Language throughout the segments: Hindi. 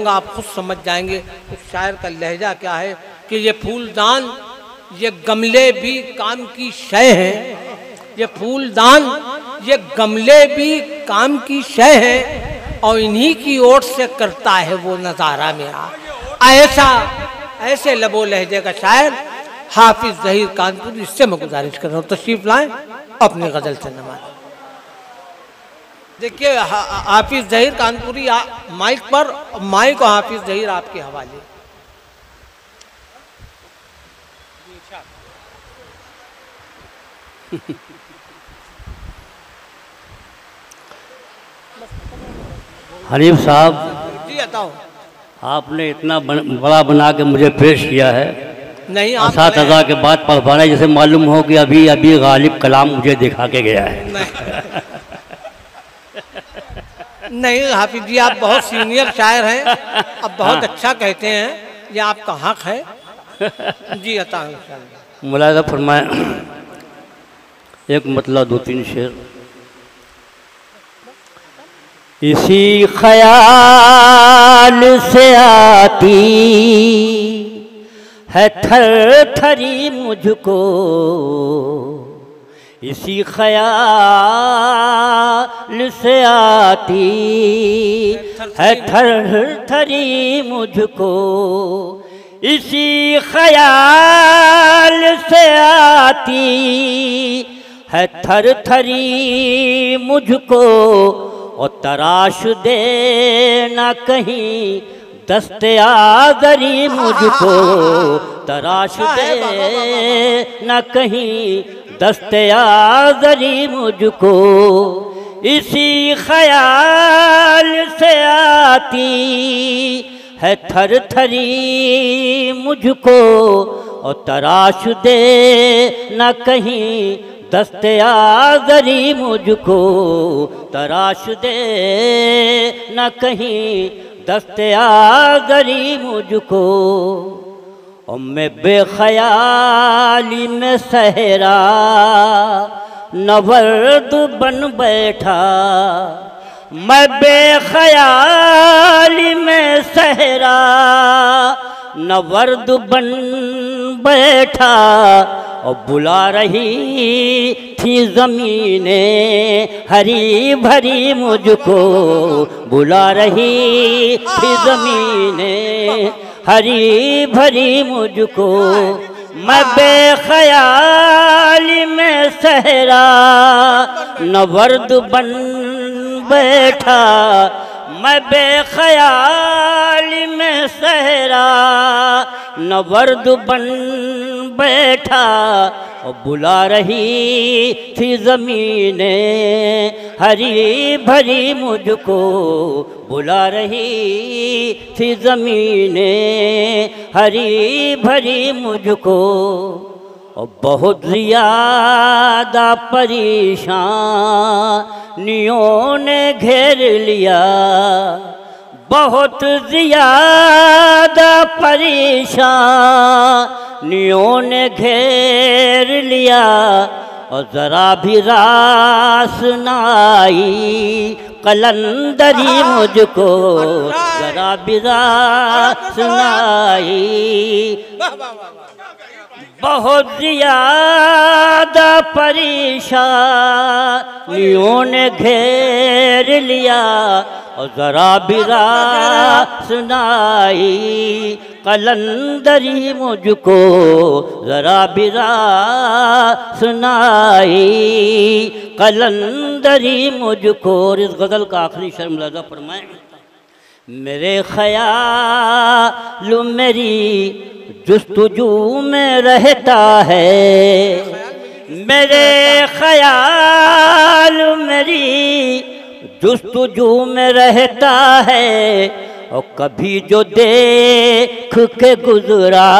बोलूँगा आप खुद समझ जाएंगे उस शायर का लहजा क्या है कि ये फूलदान ये गमले भी काम की शय है, ये फूलदान ये गमले भी काम की शय है और इन्हीं की ओर से करता है वो नज़ारा मेरा। ऐसा ऐसे लबो लहजे का शायर हाफिज ज़हीर कानपुरी, इससे मैं गुजारिश कर रहा हूँ तशरीफ लाएं अपने गज़ल से नमाज। देखिए हाफिज ज़हीर कानपुरी माइक पर, माइक और हाफिज ज़हीर आपके हवाले। हनीफ साहब जी बताओ। आपने इतना बड़ा बना के मुझे पेश किया है, नहीं असातिज़ा के बाद पढ़ पा रहे, जैसे मालूम हो कि अभी अभी गालिब कलाम मुझे दिखा के गया है। नहीं हाफिज जी आप बहुत सीनियर शायर हैं, अब बहुत अच्छा कहते हैं, ये आपका हक है। जी अता मुलाज़ा फरमाए, एक मतलब दो तीन शेर। इसी ख्याल से आती है थर थरी मुझको, इसी ख्याल से आती है थर थरी मुझको, इसी ख्याल से आती है थर थरी मुझको, और तराश देना कहीं दस्ते आगरी मुझको, तराश देना कहीं दस्ते आगरी मुझको, इसी ख्याल से आती है थर थरी मुझको, और तराश देना कहीं दस्ते आगरी मुझको, तराश दे न कहीं दस्ते आगरी मुझको, और मैं बेख्याली में सहरा नवर्द बन बैठा, मैं बेख्याली में सहरा नवर्द बन बैठा, और बुला रही थी ज़मीने हरी भरी मुझको, बुला रही थी ज़मीने हरी भरी मुझको, मैं बेख्याली में सहरा नवर्द बन बैठा, मैं बेख्याली में सहरा नवर्द बन बैठा, और बुला रही थी ज़मीने हरी भरी मुझको, बुला रही थी ज़मीने हरी भरी मुझको, और बहुत ज़्यादा परेशानियों ने घेर लिया, बहुत ज़्यादा परेशानियों ने घेर लिया, और ज़रा भी रास न आई कलंदरी मुझको, ज़रा भी रास न आई, बहुत ज़्यादा परेशानियों ने घेर लिया, और ज़रा भी रास न आई कलंदरी मुझको, ज़रा भी रास न आई कलंदरी मुझको। और इस गज़ल का आखिरी शेर मुलाज़ा फरमाएं, मेरे ख़याल मेरी जुस्तजू में रहता है, मेरे ख़याल मेरी जुस्तजू में रहता है, और कभी जो देख के गुजरा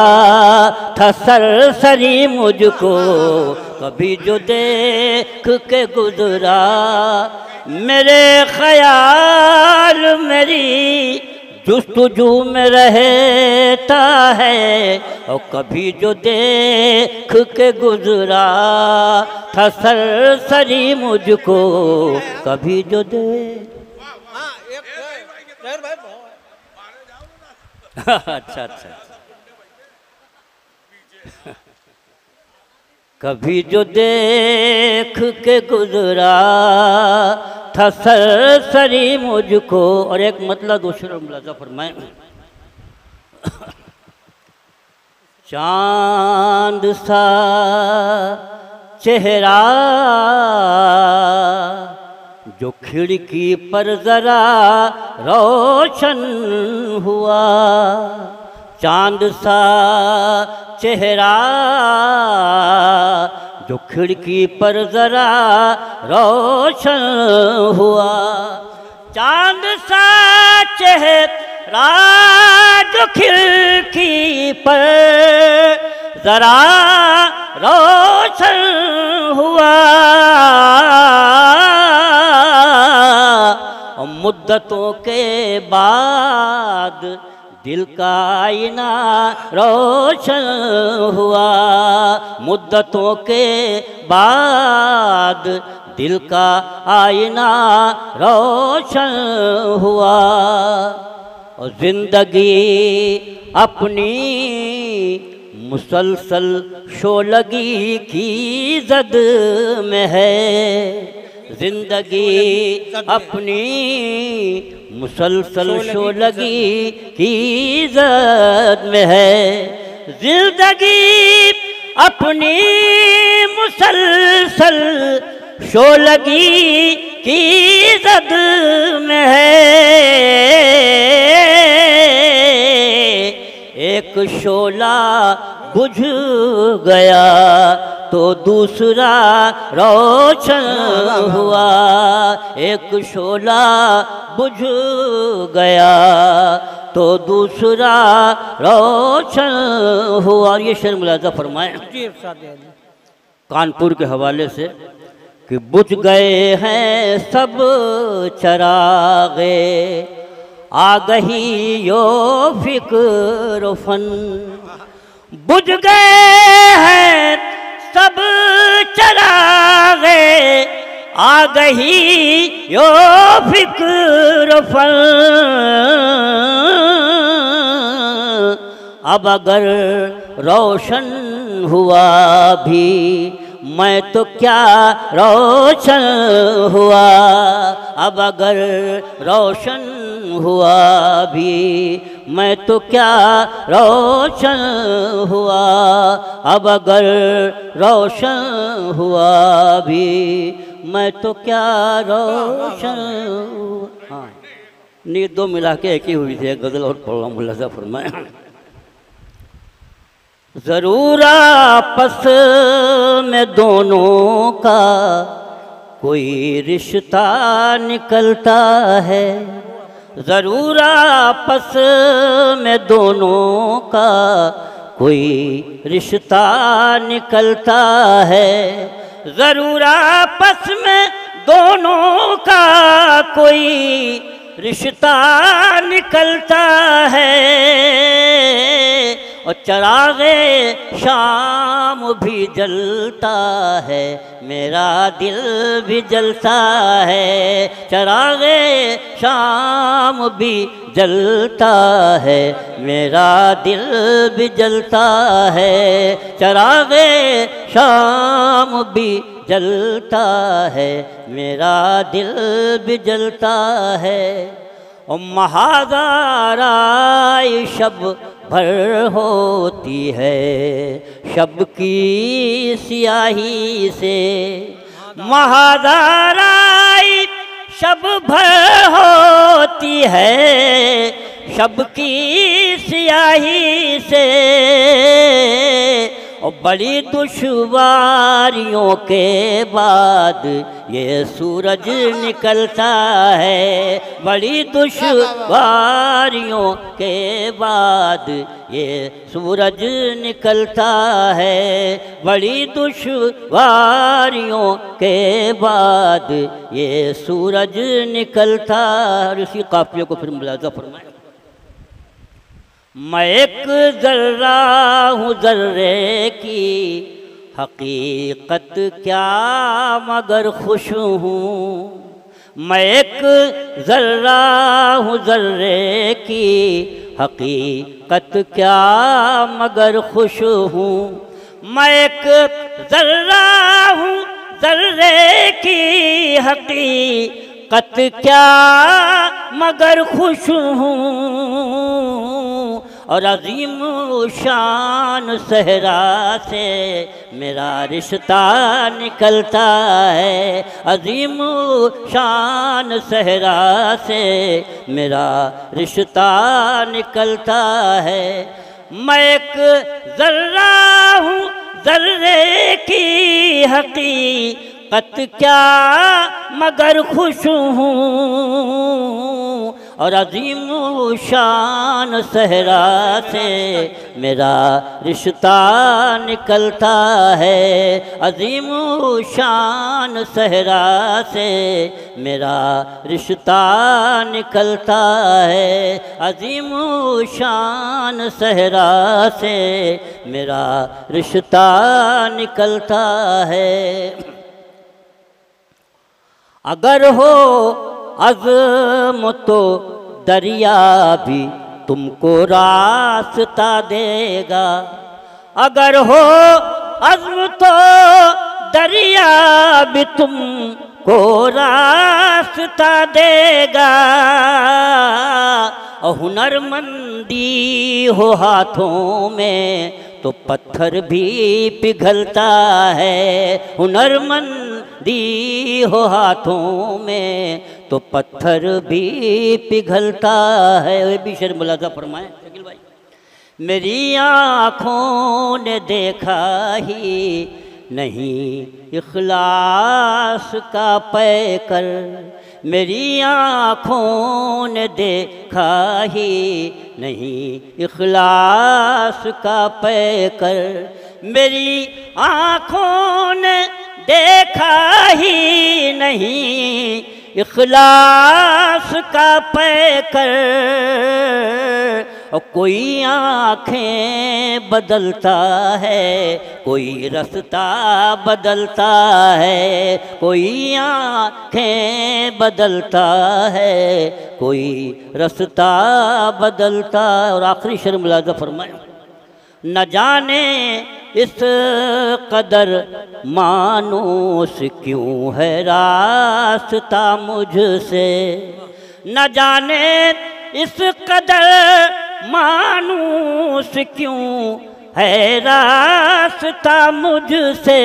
था सरसरी मुझको, कभी जो देख के गुजरा, मेरे ख़याल मेरी जुस्तजू में रहता है, और कभी जो देख के गुजरा था सरसरी मुझको, कभी जो अच्छा अच्छा। कभी जो देख के गुजरा था सरसरी मुझको, और एक मतलब दूसरा मुलाजा फरमाए, चांद सा चेहरा जो खिड़की पर जरा रोशन हुआ, चांद सा चेहरा जो खिड़की पर जरा रोशन हुआ, चांद सा चेहरा जो खिड़की पर जरा रोशन हुआ, और मुद्दतों के बाद दिल का आईना रोशन हुआ, मुद्दतों के बाद दिल का आईना रोशन हुआ, और जिंदगी अपनी मुसलसल शोलगी की जद में है, जिंदगी अपनी मुसलसल शोलगी की जद में है, जिंदगी अपनी मुसलसल शोलगी की जद में है, एक शोला बुझ गया तो दूसरा रोशन हुआ, एक शोला बुझ गया तो दूसरा रोशन हुआ। और ये शेर मुलाजा फरमाए कानपुर के हवाले से कि बुझ गए हैं सब चरागे, आ गई यो फिक्र फन, बुझ गए हैं सब चरागे, आ गई यो फिक्र फन, अब अगर रोशन हुआ भी मैं तो क्या रोशन हुआ, अब अगर रोशन हुआ भी मैं तो क्या रोशन हुआ, अब अगर रोशन हुआ भी मैं तो क्या रोशन। हाँ, नी दो मिला के एक ही हुई थी, गजल और पढ़ा मुलाजा फरमाए। जरूर आपस में दोनों का कोई रिश्ता निकलता है, जरूर आपस में दोनों का कोई रिश्ता निकलता है, जरूर आपस में दोनों का कोई रिश्ता निकलता है, और चरागे शाम भी जलता है, मेरा दिल भी जलता है, चरागे शाम भी जलता है, मेरा दिल भी जलता है, चरागे शाम भी जलता है, मेरा दिल भी जलता है, और महादाराई शब भर होती है शब की सियाही से, महादाराई शब भर होती है शब की सियाही से, और बड़ी दुश्वारियों के बाद ये सूरज निकलता है, बड़ी दुश्वारियों के बाद ये सूरज निकलता है, बड़ी दुश्वारियों के बाद ये सूरज निकलता है। इसी काफिये को फिर मुलाजा फरमाए। मैं एक जर्रा हूँ जर्रे की हकीकत क्या मगर खुश हूँ, मैं एक जर्रा हूँ जर्रे की हकीकत क्या मगर खुश हूँ। मैं एक जर्रा हूँ, जर्रे की हकीकत क्या मगर खुश हूँ। और अजीम शान सहरा से मेरा रिश्ता निकलता है। अजीम शान सहरा से मेरा रिश्ता निकलता है। मैं एक जर्रा हूँ, जर्रे की हकीकत क्या मगर खुश हूँ। और अजीम शान सहरा से मेरा रिश्ता निकलता है। अजीम शान सहरा से मेरा रिश्ता निकलता है। अजीम शान सहरा से मेरा रिश्ता निकलता है। अगर हो अज़्म तो दरिया भी तुमको रास्ता देगा। अगर हो अज़्म तो दरिया भी तुमको रास्ता देगा। और हुनरमंदी हो हाथों में तो पत्थर भी पिघलता है। हुनरमंदी हो हाथों में तो पत्थर भी पिघलता है। वे भी शेर मुलाजा फरमाए शकील भाई। मेरी आँखों ने देखा ही नहीं इखलास का पैकर। मेरी आँखों ने देखा ही नहीं इखलास का पैकर। मेरी आँखों ने देखा ही नहीं इखलास का पैकर। और कोई आँखें बदलता है, कोई रास्ता बदलता है। कोई आँखें बदलता है, कोई रास्ता बदलता। और आखिरी शेर मुलाज़ा फरमाया। न जाने इस कदर मानूस क्यों है रास्ता मुझसे। न जाने इस कदर मानूस क्यों है रास्ता मुझसे।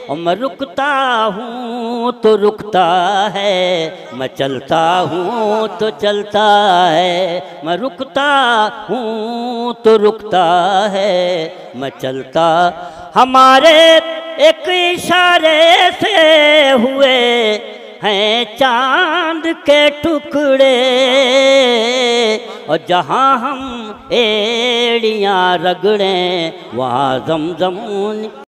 और मैं रुकता हूँ तो रुकता है, मैं चलता हूँ तो चलता है। मैं रुकता हूँ तो रुकता है, मैं चलता। हमारे एक इशारे से हुए हैं चांद के टुकड़े। और जहाँ हम एड़ियाँ रगड़ें वहाँ ज़मज़म